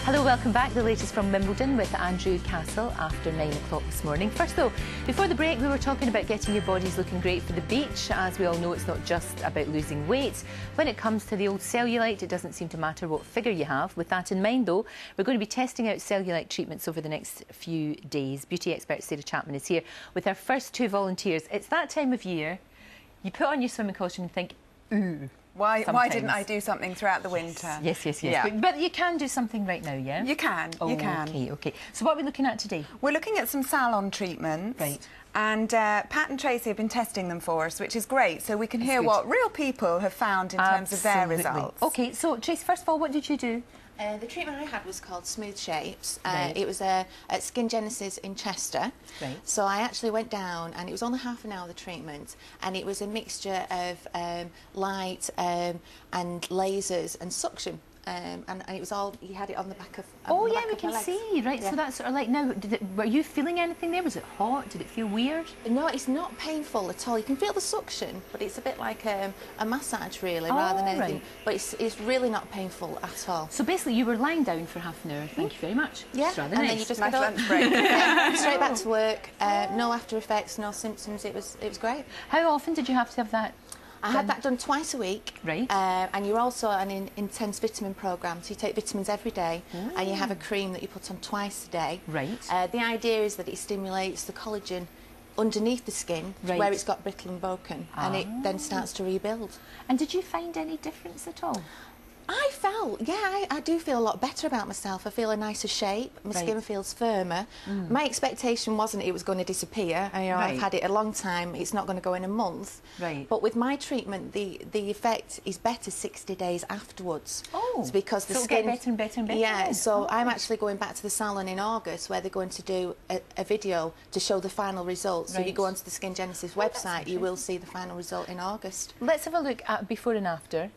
Hello, welcome back. The latest from Wimbledon with Andrew Castle after 9 o'clock this morning. First though, before the break we were talking about getting your bodies looking great for the beach. As we all know, it's not just about losing weight. When it comes to the old cellulite, it doesn't seem to matter what figure you have. With that in mind though, we're going to be testing out cellulite treatments over the next few days. Beauty expert Sarah Chapman is here with our first two volunteers. It's that time of year, you put on your swimming costume and think, ooh. Why didn't I do something throughout the winter? Yes. Yeah. But you can do something right now, yeah? You can, you can. OK. So what are we looking at today? We're looking at some salon treatments. Right. And Pat and Tracy have been testing them for us, which is great, so we can hear what real people have found in terms of their results. OK, so Tracy, first of all, what did you do? The treatment I had was called SmoothShapes. Right. It was at Skin Genesis in Chester. Right. So I actually went down, and it was only half an hour, the treatment, and it was a mixture of light and lasers and suction. And it was all, he had it on the back of Oh yeah, we can see, right, yeah. So that's sort of like, now, were you feeling anything there? Was it hot? Did it feel weird? No, it's not painful at all. You can feel the suction, but it's a bit like a massage really, rather than anything. Right. But it's really not painful at all. So basically you were lying down for half an hour, thank you very much. Yeah, it's rather and nice. then you just nice get up, lunch break. yeah, straight back to work, no after effects, no symptoms, it was great. How often did you have to have that? I had that done twice a week. Right. And you're also on an intense vitamin programme, so you take vitamins every day, and you have a cream that you put on twice a day. Right. The idea is that it stimulates the collagen underneath the skin, where it's got brittle and broken, and it then starts to rebuild. And did you find any difference at all? I felt, yeah, I do feel a lot better about myself. I feel a nicer shape. My skin feels firmer. My expectation wasn't it was going to disappear. I've had it a long time. It's not going to go in a month. Right. But with my treatment, the effect is better 60 days afterwards. Oh. It's because the so skin it'll get better and better and better. Yeah. So I'm actually going back to the salon in August, where they're going to do a video to show the final results. So if you go onto the Skin Genesis website, you will see the final result in August. Let's have a look at before and after.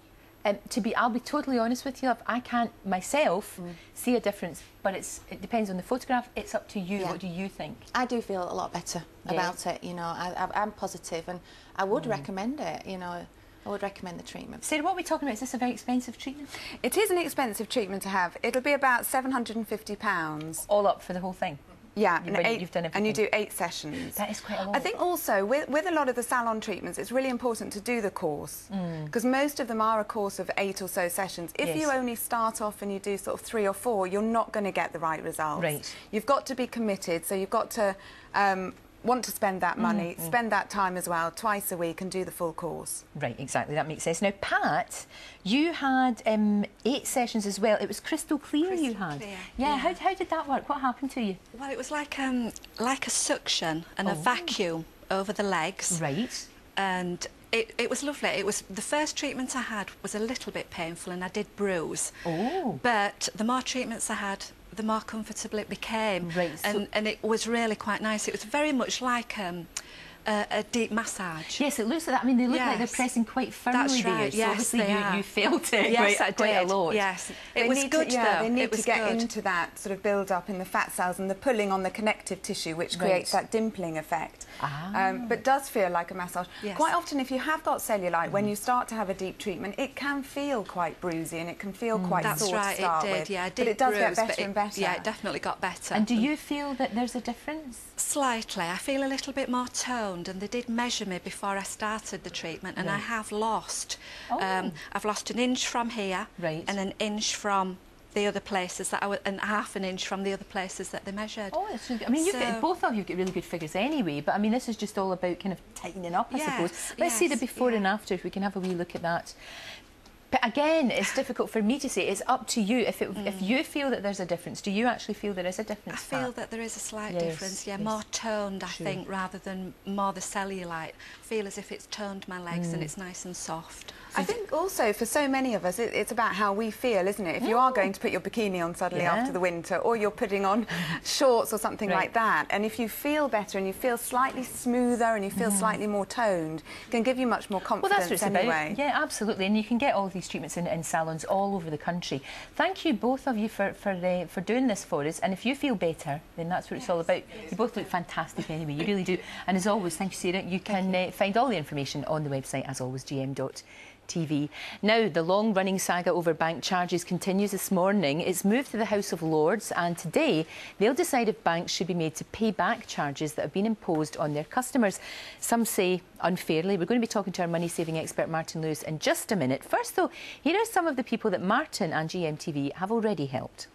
I'll be totally honest with you, I can't myself see a difference, but it depends on the photograph. It's up to you. Yeah. What do you think? I do feel a lot better about it. You know, I'm positive, and I would recommend it. You know, I would recommend the treatment. Sarah, what are we talking about? Is this a very expensive treatment? It is an expensive treatment to have. It'll be about £750. All up for the whole thing? Yeah, you've done everything. and you do 8 sessions. That is quite a lot. I think also with a lot of the salon treatments, it's really important to do the course, because most of them are a course of 8 or so sessions. If you only start off and you do sort of 3 or 4, you're not going to get the right results. Right. You've got to be committed, so you've got to want to spend that money, spend that time as well, twice a week, and do the full course. Right, exactly, that makes sense. Now, Pat, you had 8 sessions as well. It was crystal clear you had. Clear. Yeah, how did that work? What happened to you? Well, it was like a suction and a vacuum over the legs. Right. And it was lovely. It was the first treatment I had was a little bit painful, and I did bruise. Oh. But the more treatments I had, the more comfortable it became. Right. And it was really quite nice. It was very much like a deep massage. Yes, it looks like that. I mean, they look like they're pressing quite firmly there. Right. So yes, obviously you felt it yes, quite a lot. Yes, it was good though. They need it was to get good. into that sort of build-up in the fat cells and the pulling on the connective tissue, which creates that dimpling effect. But does feel like a massage. Yes. Quite often, if you have got cellulite, when you start to have a deep treatment, it can feel quite bruisey and it can feel quite sore to start with. Yeah, it but did it does bruise, get better and better. Yeah, it definitely got better. And do you feel that there's a difference? Slightly. I feel a little bit more toned, and they did measure me before I started the treatment, and I have lost. I've lost an inch from here, and an inch from the other places that and half an inch from the other places that they measured. Oh, that's really good. I mean, both of you get really good figures anyway, but I mean, this is just all about kind of tightening up, I suppose. Let's see the before and after, if we can have a wee look at that. But again, it's difficult for me to say. It's up to you. If you feel that there's a difference, do you actually feel there is a difference? I feel that there is a slight difference. Yeah, more toned, I think, rather than more the cellulite. I feel as if it's toned my legs and it's nice and soft. I think also for so many of us, it's about how we feel, isn't it? If you are going to put your bikini on suddenly after the winter, or you're putting on shorts or something like that, and if you feel better and you feel slightly smoother and you feel slightly more toned, it can give you much more confidence. Well, that's what it's anyway. about. Yeah, absolutely. And you can get all these treatments in salons all over the country. Thank you, both of you, for doing this for us. And if you feel better, then that's what it's all about. You both look fantastic anyway. You really do. And as always, thank you, Sarah. You can find all the information on the website, as always, gm.tv. GMTV. Now, the long-running saga over bank charges continues this morning. It's moved to the House of Lords, and today they'll decide if banks should be made to pay back charges that have been imposed on their customers. Some say unfairly. We're going to be talking to our money-saving expert Martin Lewis in just a minute. First, though, here are some of the people that Martin and GMTV have already helped.